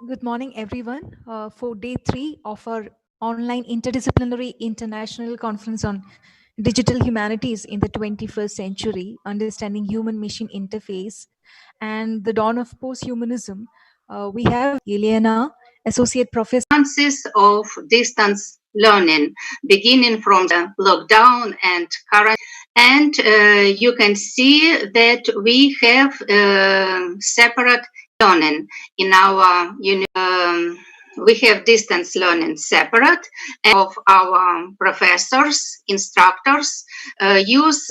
Good morning, everyone. For day 3 of our online interdisciplinary international conference on digital humanities in the 21st century, understanding human machine interface and the dawn of post humanism, we have Eliana, Associate Professor. Chances of distance learning, beginning from the lockdown and current. And you can see that we have separate learning in our we have distance learning separate of our professors, instructors use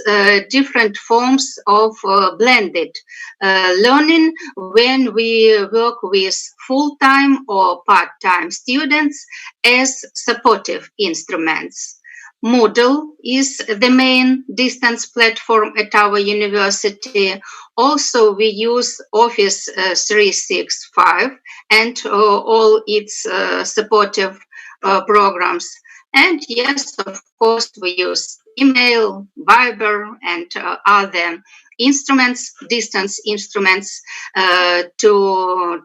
different forms of blended learning when we work with full-time or part-time students as supportive instruments. Moodle is the main distance platform at our university. Also, we use Office 365 and all its supportive programs. And yes, of course, we use email, Viber, and other instruments, distance instruments, to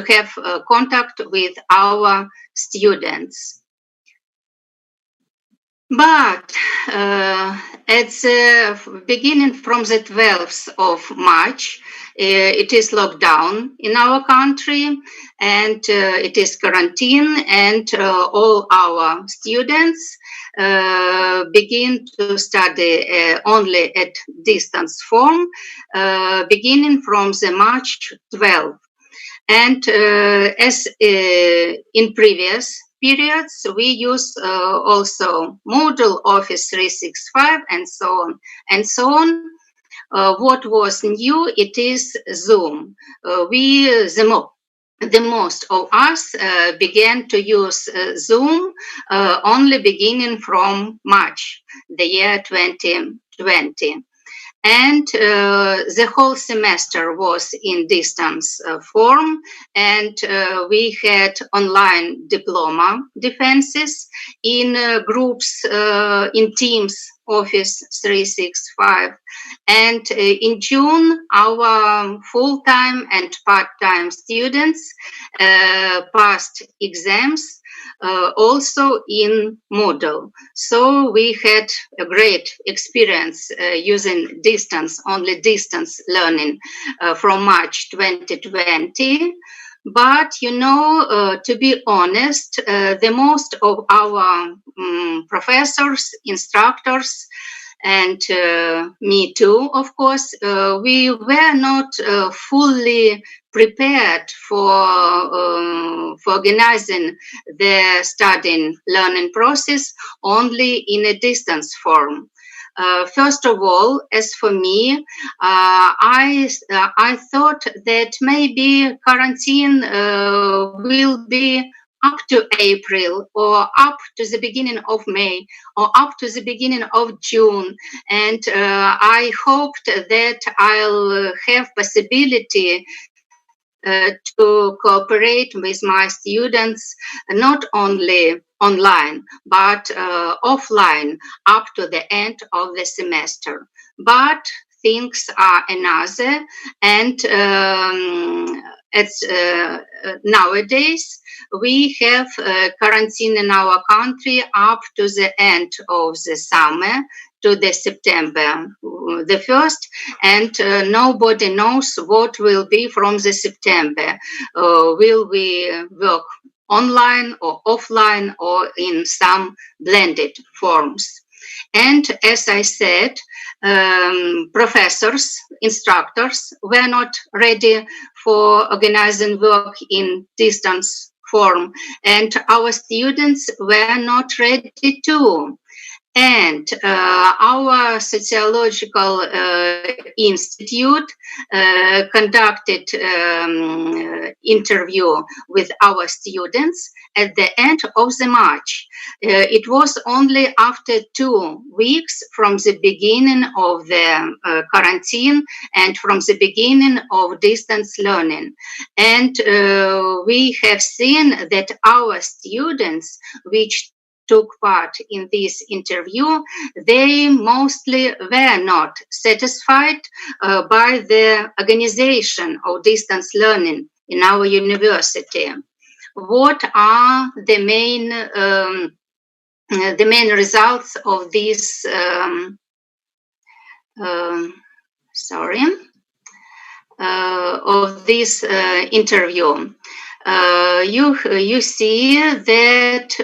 have contact with our students. But at the beginning from the 12th of March, it is lockdown in our country and it is quarantine, and all our students begin to study only at distance form, beginning from the March 12th. And as in previous periods, we use also Moodle, Office 365, and so on and so on. What was new? It is Zoom. The most of us began to use Zoom only beginning from March, the year 2020. And the whole semester was in distance form, and we had online diploma defenses in groups, in teams, Office 365. And in June, our full-time and part-time students passed exams also in Moodle. So we had a great experience using only distance learning from March 2020. But, to be honest, the most of our professors, instructors, and me too, of course, we were not fully prepared for organizing the studying learning process only in a distance form. First of all, as for me, I thought that maybe quarantine will be up to April or up to the beginning of May or up to the beginning of June. And I hoped that I'll have possibility to cooperate with my students, not only online, but offline up to the end of the semester. But things are another, and nowadays we have quarantine in our country up to the end of the summer, to the September the 1st, and nobody knows what will be from the September. Will we work online or offline or in some blended forms? And as I said, professors, instructors were not ready for organizing work in distance form, and our students were not ready too. And our sociological institute conducted interview with our students at the end of the March. It was only after 2 weeks from the beginning of the quarantine and from the beginning of distance learning. And we have seen that our students, which took part in this interview, they mostly were not satisfied by the organization of distance learning in our university. What are the main results of this interview? You see that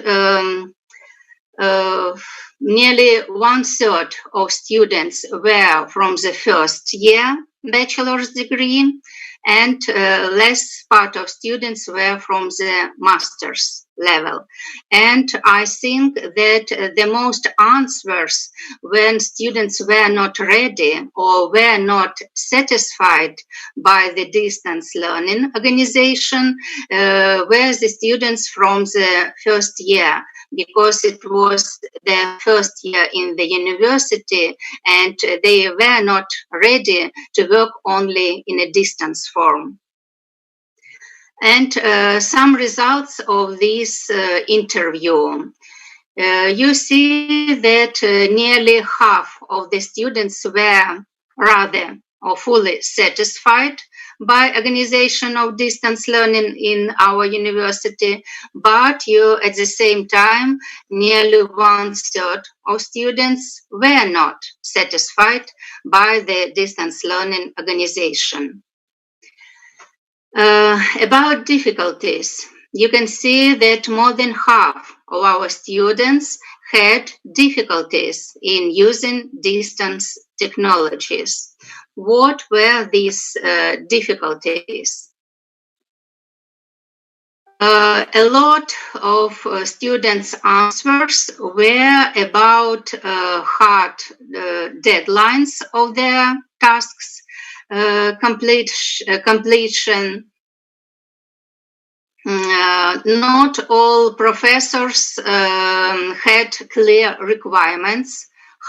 nearly 1/3 of students were from the first year bachelor's degree, and less part of students were from the master's level. And I think that the most answers when students were not ready or were not satisfied by the distance learning organization were the students from the first year, because it was their first year in the university and they were not ready to work only in a distance form. And some results of this interview. You see that nearly half of the students were rather or fully satisfied by organization of distance learning in our university, but at the same time, nearly 1/3 of students were not satisfied by the distance learning organization. About difficulties, you can see that more than half of our students had difficulties in using distance technologies. What were these difficulties? A lot of students' answers were about hard deadlines of their tasks, completion. Not all professors had clear requirements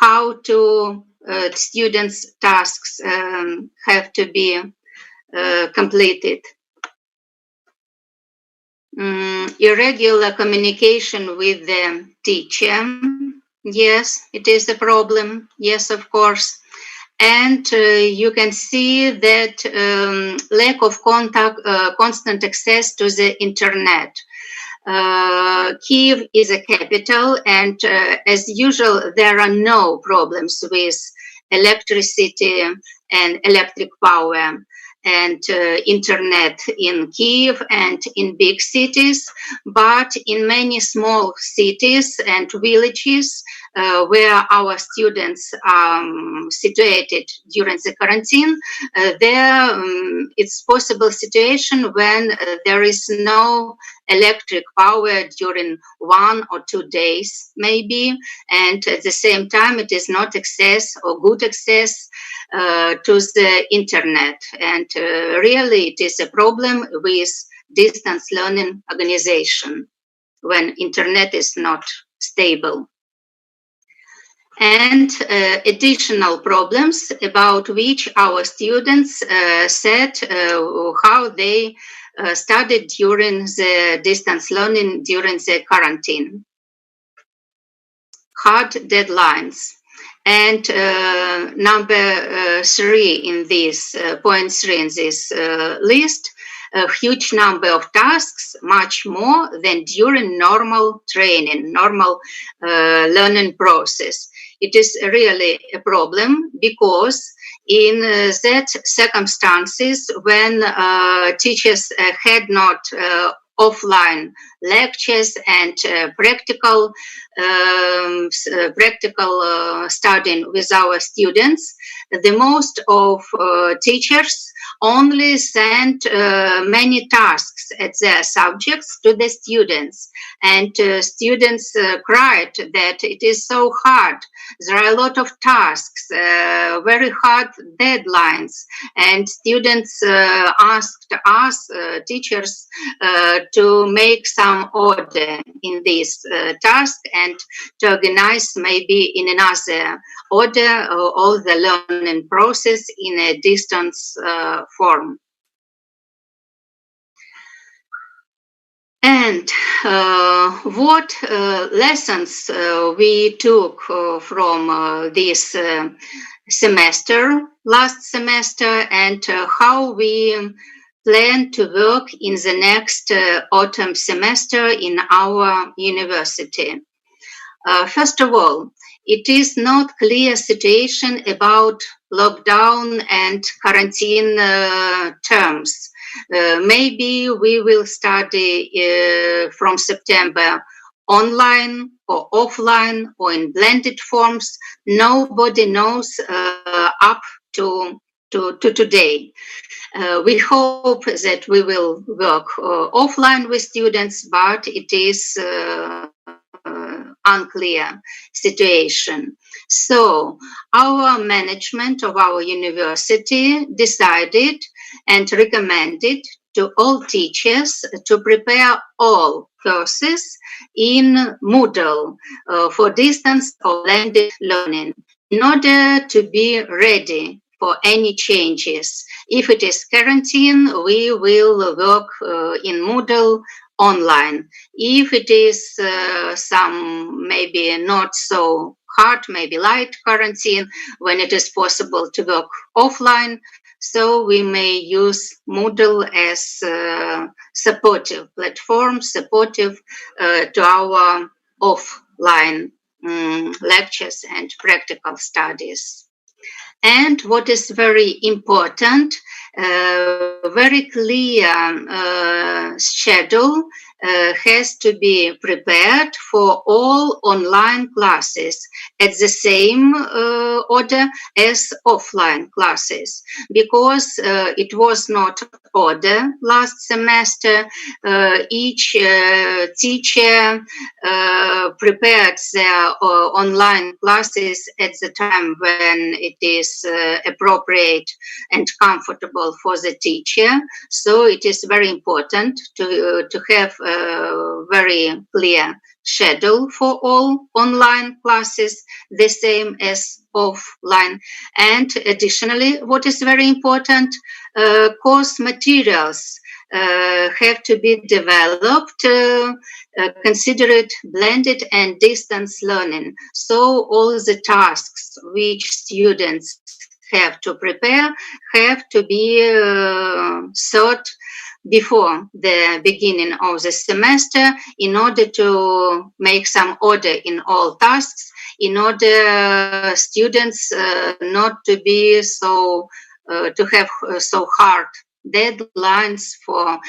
how to students' tasks have to be completed. Irregular communication with the teacher. Yes, it is a problem. Yes, of course. And you can see that lack of constant access to the internet. Kyiv is a capital, and as usual, there are no problems with electricity and electric power and internet in Kyiv and in big cities, but in many small cities and villages where our students are situated during the quarantine, there it's possible situation when there is no electric power during 1 or 2 days maybe, and at the same time it is not access or good access to the internet, and really it is a problem with distance learning organization when internet is not stable. And additional problems about which our students said how they studied during the distance learning during the quarantine. Hard deadlines. And number 3 in this, point 3 in this list, a huge number of tasks, much more than during normal training, normal learning process. It is really a problem because in that circumstances when teachers had not offline lectures and practical studying with our students, the most of teachers only sent many tasks at their subjects to the students, and students cried that it is so hard. There are a lot of tasks, very hard deadlines, and students asked us, teachers, to make some order in this task and to organize maybe in another order all the learning process in a distance form. And what lessons we took from this semester, last semester, and how we plan to work in the next autumn semester in our university. First of all, it is not clear situation about lockdown and quarantine terms. Maybe we will study from September online or offline or in blended forms. Nobody knows up to today. We hope that we will work offline with students, but it is unclear situation. So our management of our university decided and recommended to all teachers to prepare all courses in Moodle for distance or blended learning in order to be ready for any changes. If it is quarantine, we will work in Moodle online. If it is some maybe not so hard, maybe light quarantine, when it is possible to work offline, so we may use Moodle as a supportive platform, supportive to our offline lectures and practical studies. And what is very important, very clear schedule has to be prepared for all online classes at the same order as offline classes, because it was not order last semester. Each teacher prepared their online classes at the time when it is appropriate and comfortable for the teacher. So it is very important to have a very clear schedule for all online classes, the same as offline. And additionally, what is very important, course materials have to be developed, considered blended and distance learning. So all the tasks which students have to prepare have to be thought before the beginning of the semester in order to make some order in all tasks, in order students not to be so to have so hard deadlines for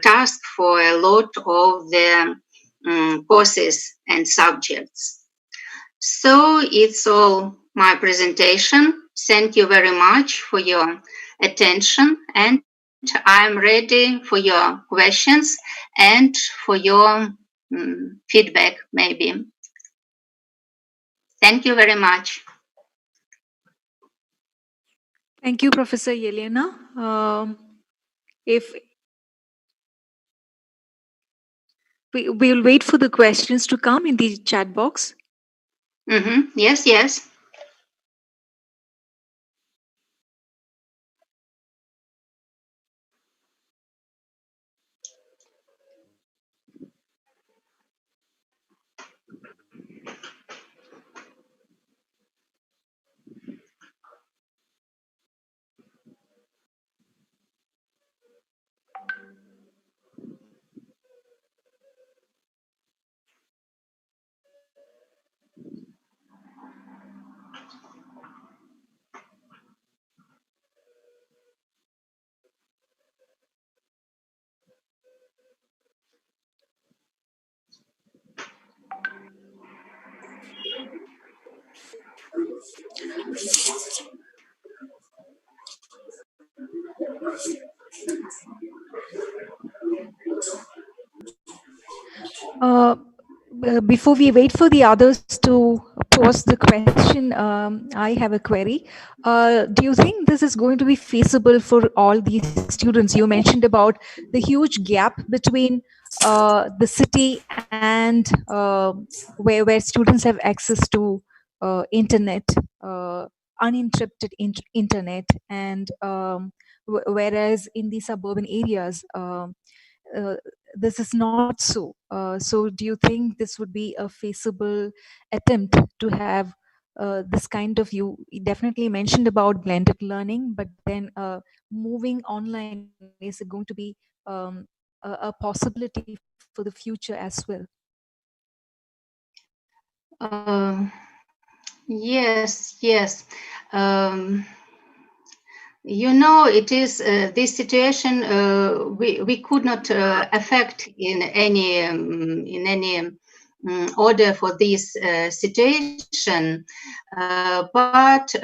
tasks for a lot of the courses and subjects. So it's all my presentation. Thank you very much for your attention, and I'm ready for your questions and for your feedback, maybe. Thank you very much. Thank you, Professor Yelena. If we'll wait for the questions to come in the chat box. Yes, yes. Before we wait for the others to post the question, I have a query. Do you think this is going to be feasible for all these students? You mentioned about the huge gap between the city and where students have access to internet, uninterrupted internet, and whereas in the suburban areas, this is not so. So do you think this would be a feasible attempt to have this kind of, you definitely mentioned about blended learning, but then moving online is going to be a possibility for the future as well. Yes, yes. Um, it is this situation we could not affect in any order for this situation, but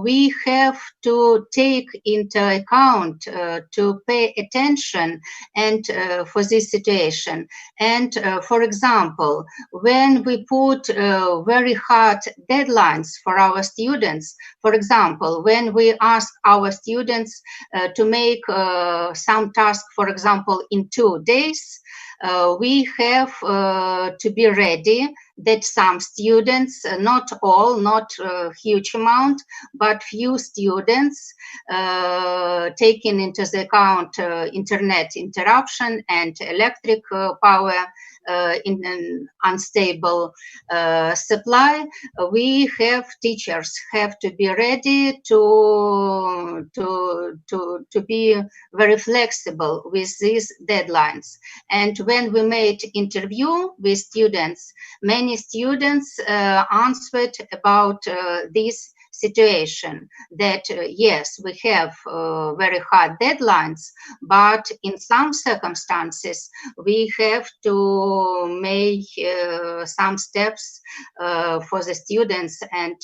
we have to take into account to pay attention and for this situation. And for example, when we put very hard deadlines for our students, for example, when we ask our students to make some task, for example, in 2 days, we have to be ready that some students, not all, not a huge amount, but few students, taking into the account internet interruption and electric power in an unstable supply, we have teachers have to be ready to be very flexible with these deadlines. And when we made interview with students, many students answered about this situation, that yes, we have very hard deadlines, but in some circumstances we have to make some steps for the students and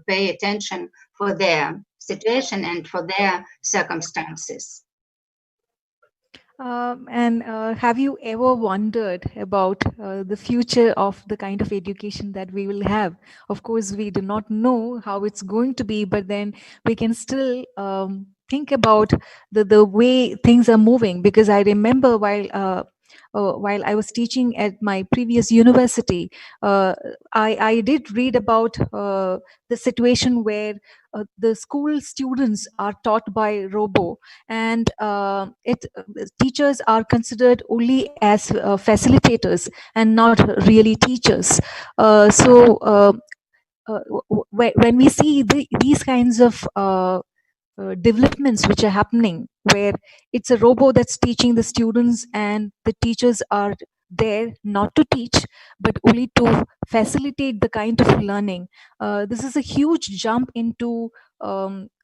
pay attention for their situation and for their circumstances. And have you ever wondered about the future of the kind of education that we will have? Of course, we do not know how it's going to be, but then we can still think about the way things are moving. Because I remember while I was teaching at my previous university, I did read about the situation where the school students are taught by robo, and teachers are considered only as facilitators and not really teachers. When we see these kinds of developments which are happening, where it's a robot that's teaching the students and the teachers are there not to teach but only to facilitate the kind of learning, this is a huge jump into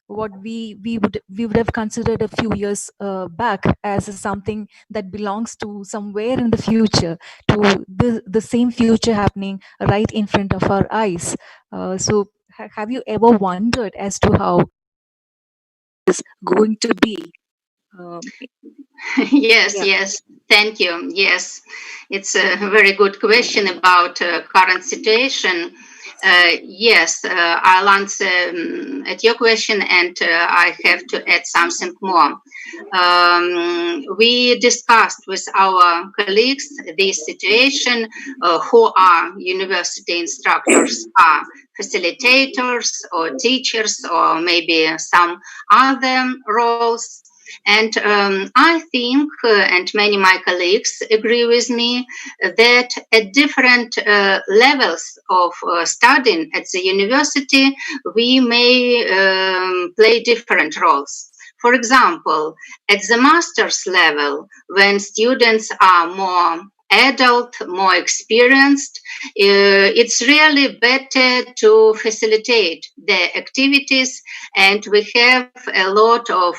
what we would have considered a few years back as something that belongs to somewhere in the future, to the same future happening right in front of our eyes. Have you ever wondered as to how going to be? Um, Yes, yeah. yes. Thank you. Yes, it's a very good question about current situation. Yes, I'll answer at your question, and I have to add something more. We discussed with our colleagues this situation, who are university instructors, are facilitators or teachers or maybe some other roles. And I think, and many of my colleagues agree with me, that at different levels of studying at the university, we may play different roles. For example, at the master's level, when students are more adult, more experienced, it's really better to facilitate their activities, and we have a lot of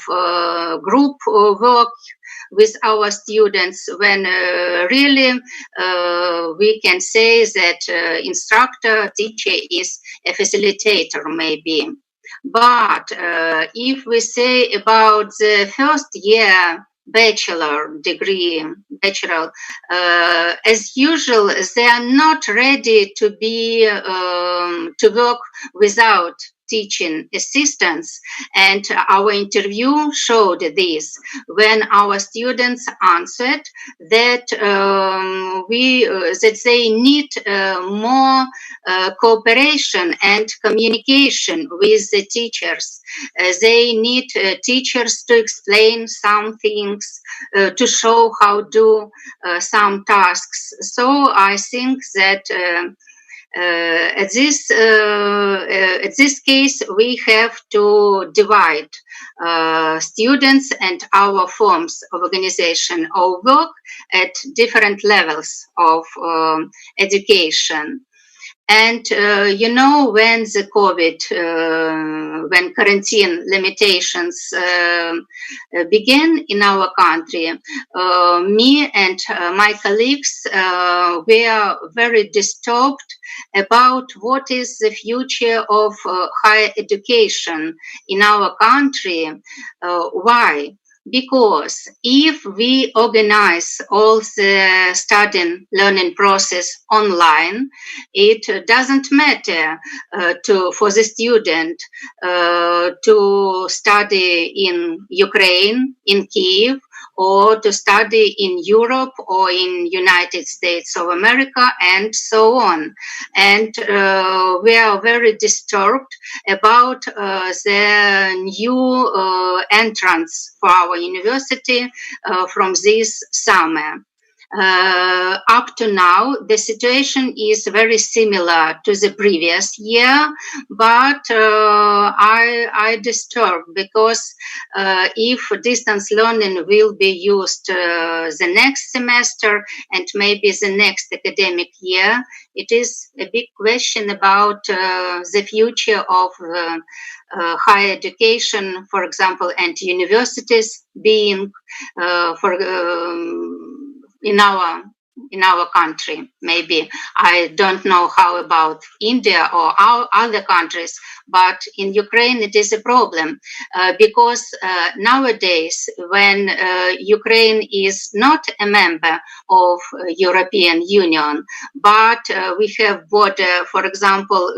group work with our students, when really we can say that instructor, teacher is a facilitator maybe. But if we say about the first year bachelor degree, as usual, they are not ready to be to work without teaching assistants, and our interview showed this when our students answered that that they need more cooperation and communication with the teachers. They need teachers to explain some things, to show how to do some tasks. So I think that At this case, we have to divide students and our forms of organization or work at different levels of education. And when the COVID, when quarantine limitations began in our country, me and my colleagues were very disturbed about what is the future of higher education in our country. Why? Because if we organize all the studying learning process online, it doesn't matter for the student to study in Ukraine, in Kiev, or to study in Europe or in United States of America, and so on. And we are very disturbed about the new entrance for our university from this summer. Up to now, the situation is very similar to the previous year, but I disturb because if distance learning will be used the next semester and maybe the next academic year, it is a big question about the future of higher education, for example, and universities being for in our country. Maybe I don't know how about India or our other countries, but in Ukraine it is a problem because nowadays when Ukraine is not a member of European Union, but we have border, for example,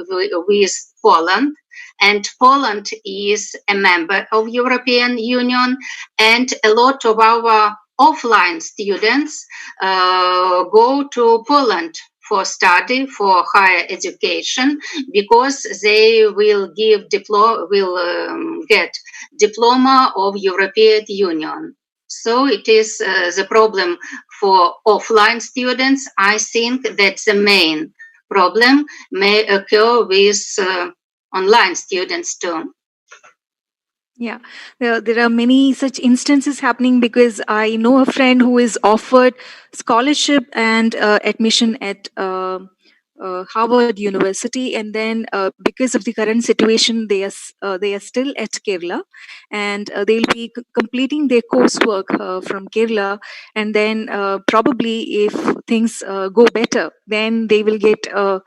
with Poland, and Poland is a member of European Union, and a lot of our offline students go to Poland for study, for higher education, because they will get diploma of European Union. So it is the problem for offline students. I think that the main problem may occur with online students too. Yeah, there are many such instances happening because I know a friend who is offered scholarship and admission at Harvard University, and then because of the current situation, they are still at Kerala, and they'll be completing their coursework from Kerala, and then probably if things go better, then they will get a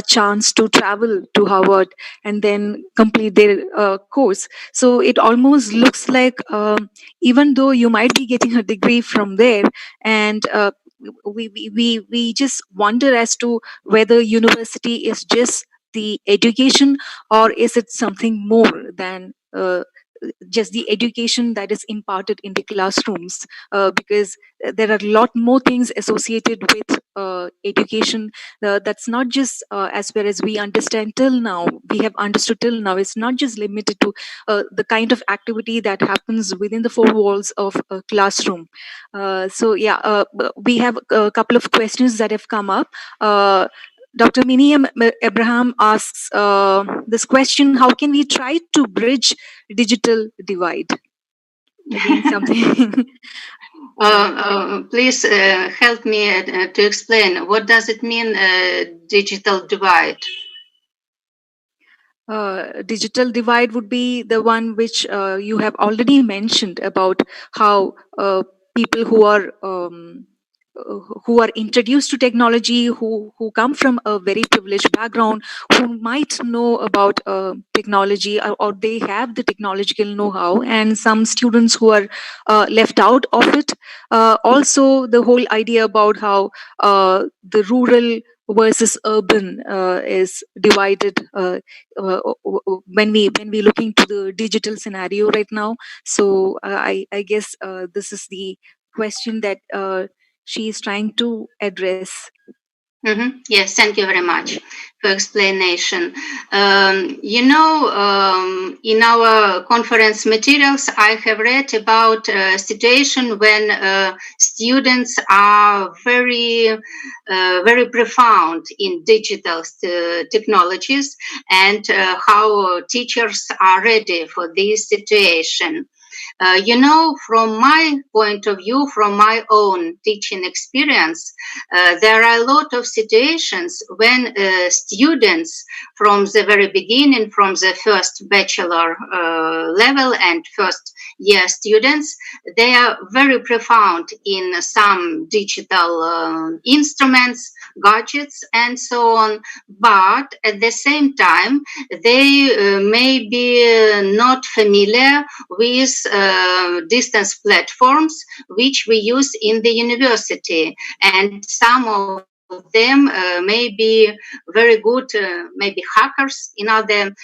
chance to travel to Harvard and then complete their course. So it almost looks like even though you might be getting a degree from there, and we just wonder as to whether university is just the education, or is it something more than just the education that is imparted in the classrooms, because there are a lot more things associated with education. That's not just as far as we understand till now, we have understood till now, it's not just limited to the kind of activity that happens within the four walls of a classroom. So yeah, we have a couple of questions that have come up. Dr. Miniam Abraham asks this question: how can we try to bridge digital divide? Again, something. Please help me to explain what does it mean, digital divide? Digital divide would be the one which you have already mentioned about how people who are introduced to technology, who come from a very privileged background, who might know about technology, or they have the technological know-how, and some students who are left out of it. Also, the whole idea about how the rural versus urban is divided when we look into the digital scenario right now. So I guess this is the question that she is trying to address. Yes, thank you very much. for explanation. In our conference materials, I have read about a situation when students are very profound in digital technologies, and how teachers are ready for this situation. From my point of view, from my own teaching experience, there are a lot of situations when students from the very beginning, from the first bachelor level and first year students, they are very profound in some digital instruments, gadgets, and so on. But at the same time, they may be not familiar with distance platforms which we use in the university, and some of them may be very good, maybe hackers in other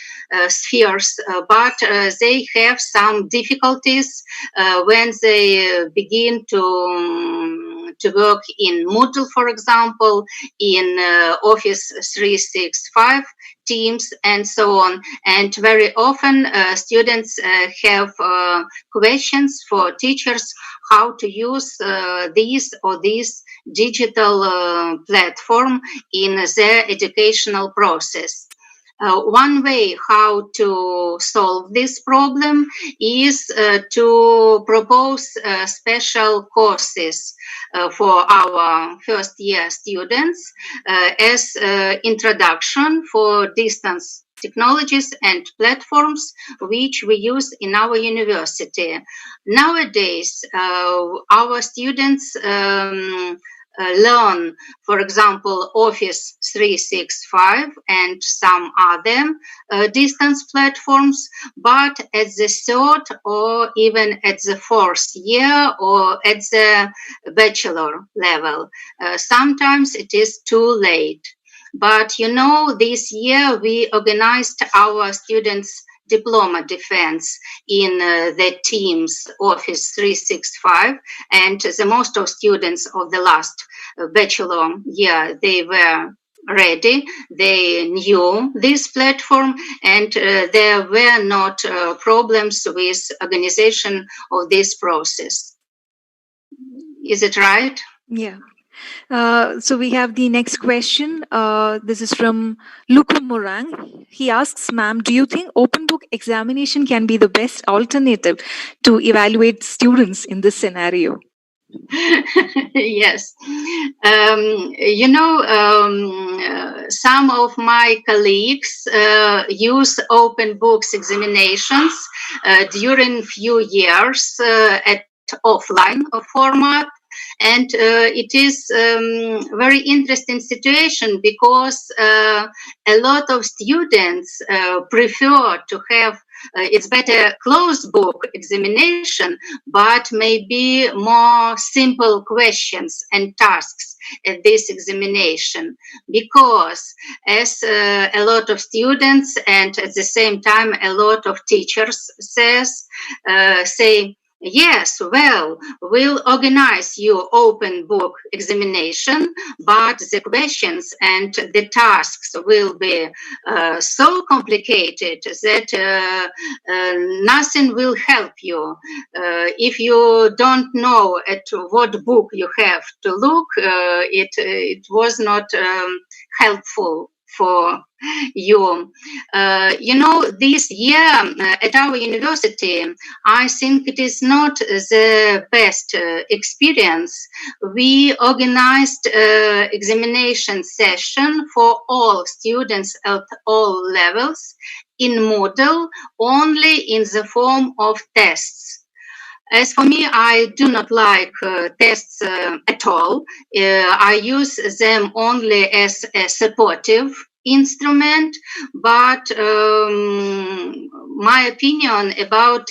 spheres, but they have some difficulties when they begin to work in Moodle, for example, in Office 365, Teams, and so on. And very often students have questions for teachers how to use these or this digital platform in their educational process. One way how to solve this problem is to propose special courses for our first year students as introduction for distance technologies and platforms which we use in our university. Nowadays, our students learn, for example, Office 365 and some other distance platforms, but at the third or even at the fourth year or at the bachelor level. Sometimes it is too late. But this year we organized our students' diploma defense in the Teams Office 365, and the most of students of the last bachelor year, they were ready, they knew this platform, and there were not problems with organization of this process. Is it right? Yeah. So we have the next question. This is from Luku Morang. He asks, ma'am, do you think open book examination can be the best alternative to evaluate students in this scenario? Yes. Some of my colleagues use open books examinations during few years at offline format. And it is very interesting situation because a lot of students prefer to have it's better closed book examination, but maybe more simple questions and tasks at this examination, because as a lot of students and at the same time a lot of teachers say, yes, well, we'll organize your open book examination, but the questions and the tasks will be so complicated that nothing will help you. If you don't know at what book you have to look, it was not helpful for you. This year at our university, I think it is not the best experience. We organized examination session for all students at all levels in Moodle, only in the form of tests. As for me, I do not like tests at all. I use them only as a supportive instrument, but my opinion about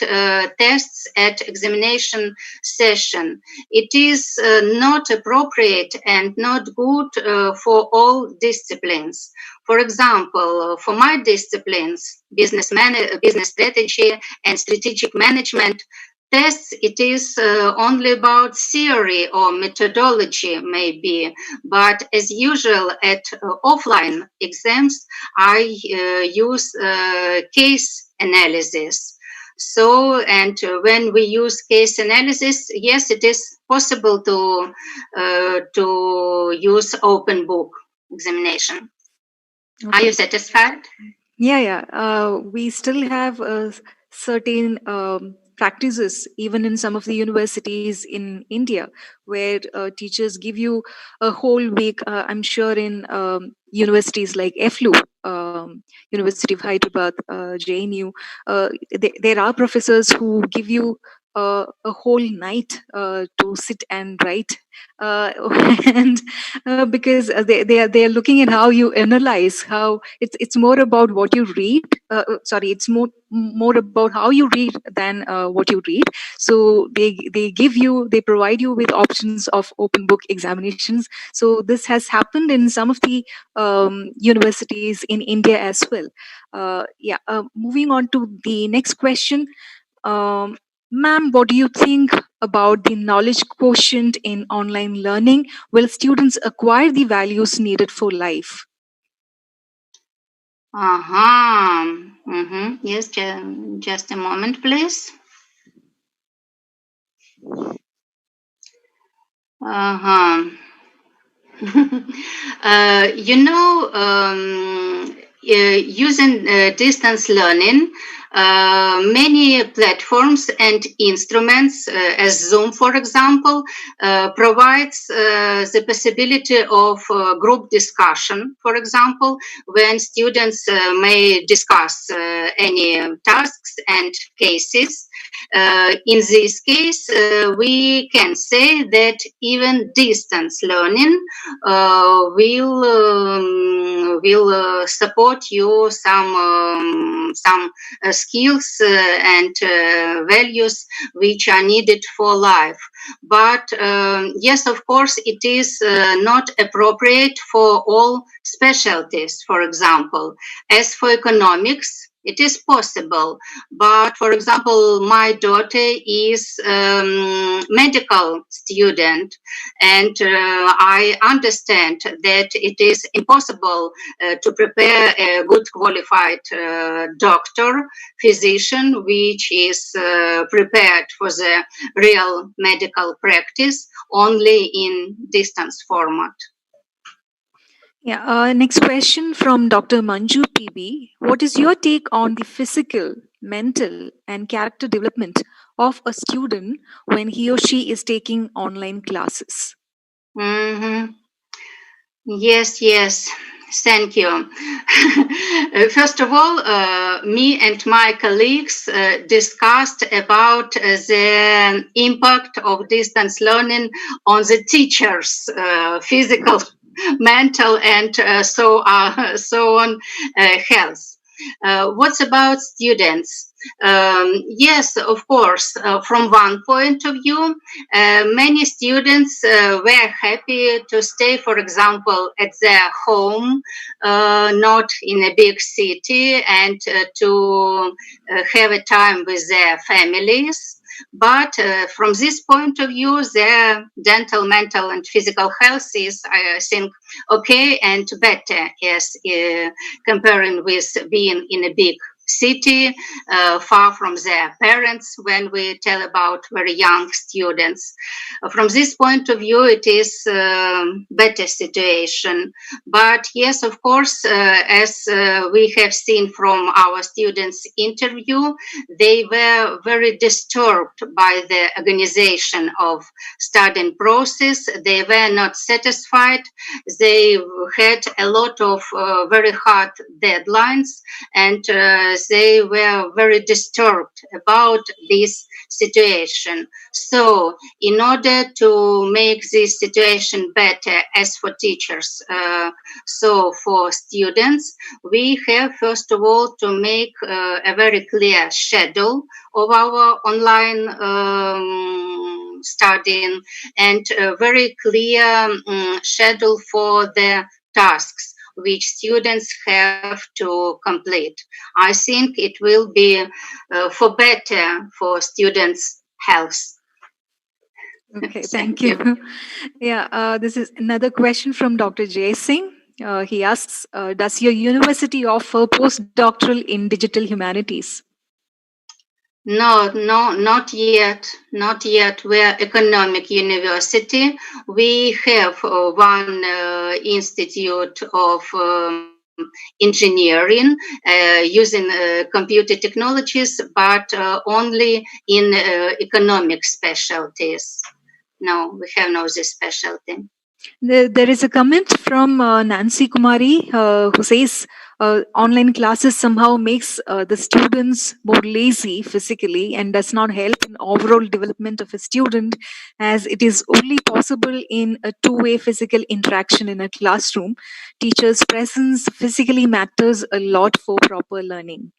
tests at examination session, it is not appropriate and not good for all disciplines. For example, for my disciplines, business strategy and strategic management, tests, it is only about theory or methodology, maybe. But as usual at offline exams, I use case analysis. So, and when we use case analysis, yes, it is possible to use open book examination. Are you Okay. satisfied? Yeah, yeah. We still have certain practices, even in some of the universities in India, where teachers give you a whole week. I'm sure in universities like FLU, University of Hyderabad, JNU, there are professors who give you a whole night to sit and write. Uh, and because they are looking at how you analyze, how it's more about what you read, sorry, it's more about how you read than what you read. So they provide you with options of open book examinations. So this has happened in some of the universities in India as well. Yeah, moving on to the next question. um, Ma'am, what do you think about the knowledge quotient in online learning? Will students acquire the values needed for life? Uh-huh. Yes, just a moment, please. Uh-huh. Using distance learning, many platforms and instruments, as Zoom, for example, provides the possibility of group discussion. For example, when students may discuss any tasks and cases. In this case, we can say that even distance learning will support you some skills and values which are needed for life. But yes, of course, it is not appropriate for all specialties. For example, as for economics, it is possible. But for example, my daughter is medical student, and I understand that it is impossible to prepare a good qualified doctor, physician, which is prepared for the real medical practice only in distance format. Yeah. Next question from Dr. Manju PB. What is your take on the physical, mental, and character development of a student when he or she is taking online classes? Mhm. Yes, yes. Thank you. First of all, me and my colleagues discussed about the impact of distance learning on the teachers' physical, mental, and so on health. What's about students? Yes, of course. From one point of view, many students were happy to stay, for example, at their home, not in a big city, and to have a time with their families. But from this point of view, their dental, mental, and physical health is, I think, okay and better as comparing with being in a big city, far from their parents when we tell about very young students. From this point of view, it is better situation. But yes, of course, as we have seen from our students' interview, they were very disturbed by the organization of studying process. They were not satisfied. They had a lot of very hard deadlines, and they were very disturbed about this situation. So, in order to make this situation better as for teachers, so for students, we have first of all to make a very clear schedule of our online studying, and a very clear schedule for the tasks which students have to complete. I think it will be for better for students' health. Okay, Thank thank you. you. Yeah, this is another question from Dr. Jay Singh. He asks, does your university offer postdoctoral in digital humanities? No, no, not yet. Not yet. We're economic university. We have one institute of engineering using computer technologies, but only in economic specialties. No, we have no this specialty. There is a comment from Nancy Kumari who says online classes somehow makes the students more lazy physically and does not help in overall development of a student, as it is only possible in a two-way physical interaction in a classroom. Teachers' presence physically matters a lot for proper learning.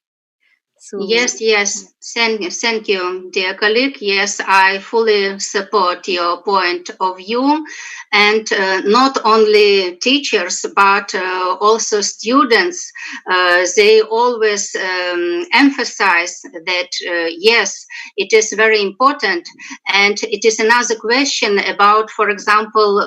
So, Yes, yes. Thank you, dear colleague. Yes, I fully support your point of view. And not only teachers, but also students, they always emphasize that, yes, it is very important. And it is another question about, for example,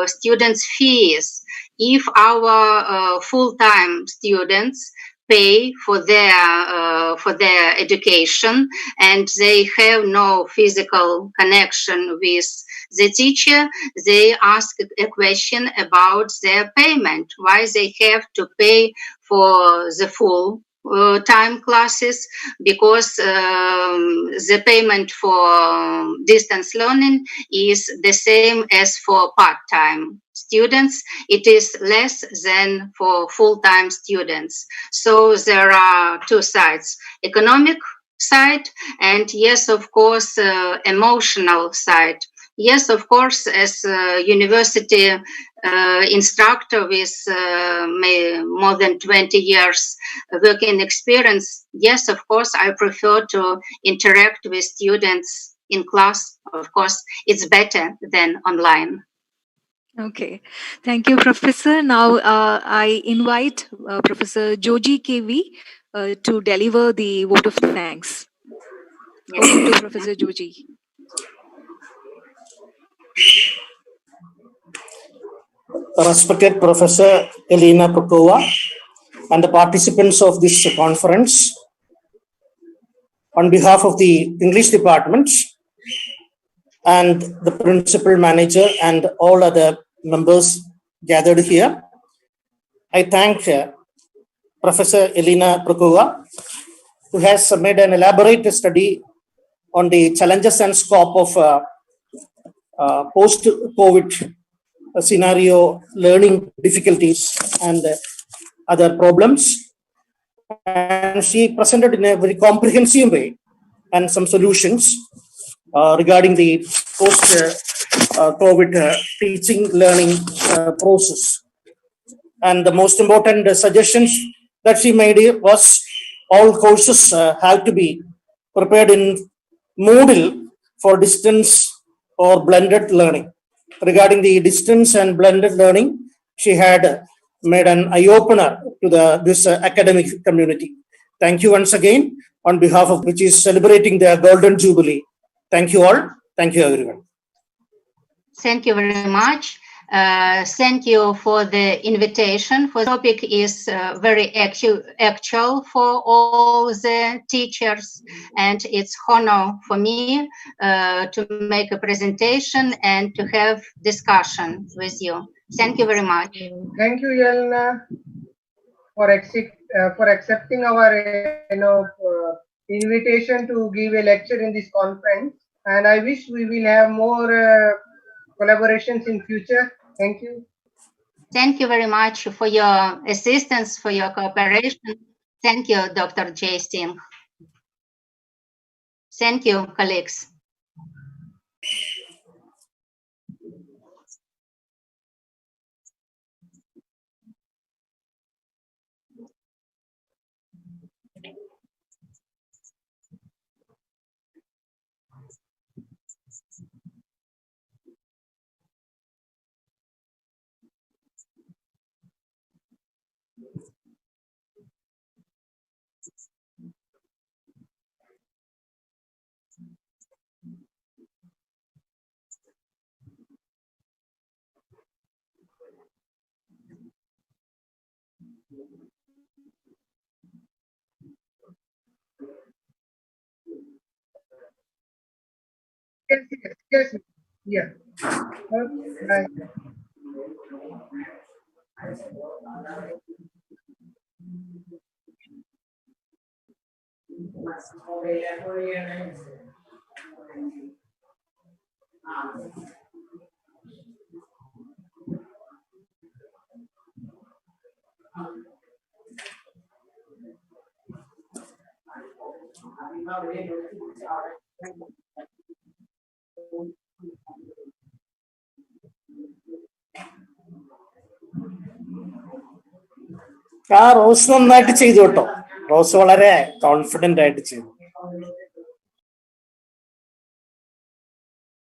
students' fees. If our full-time students pay for their education and they have no physical connection with the teacher, they ask a question about their payment, why they have to pay for the full time classes, because the payment for distance learning is the same as for part-time students. It is less than for full-time students. So there are two sides: economic side, and yes, of course, emotional side. Yes, of course, as a university instructor with more than 20 years working experience, yes, of course, I prefer to interact with students in class. Of course, it's better than online. okay, thank you, Professor. Now I invite Professor Joji KV to deliver the vote of thanks. Over to Professor Joji. Respected Professor Elena Prokova and the participants of this conference, on behalf of the English department and the principal manager and all other members gathered here, I thank Professor Elena Prokova, who has made an elaborate study on the challenges and scope of post-COVID scenario, learning difficulties, and other problems. And she presented in a very comprehensive way and some solutions regarding the post-COVID teaching learning process. And the most important suggestions that she made was all courses have to be prepared in Moodle for distance or blended learning. Regarding the distance and blended learning, she had made an eye-opener to this academic community. Thank you once again on behalf of which is celebrating their Golden Jubilee. Thank you all. Thank you, everyone. Thank you very much. Thank you for the invitation. For the topic is very actual for all the teachers, and it's honor for me to make a presentation and to have discussion with you. Thank you very much. Thank you, Yelena, for accepting our invitation to give a lecture in this conference. And I wish we will have more collaborations in future. Thank you. Thank you very much for your assistance, for your cooperation. Thank you, Dr. J. Singh. Thank you, colleagues. Yes. Yeah. Right. ആ rose നന്നായിട്ട് ചെയ്തു കേട്ടോ. Rose വളരെ confident ആയിട്ട് ചെയ്തു.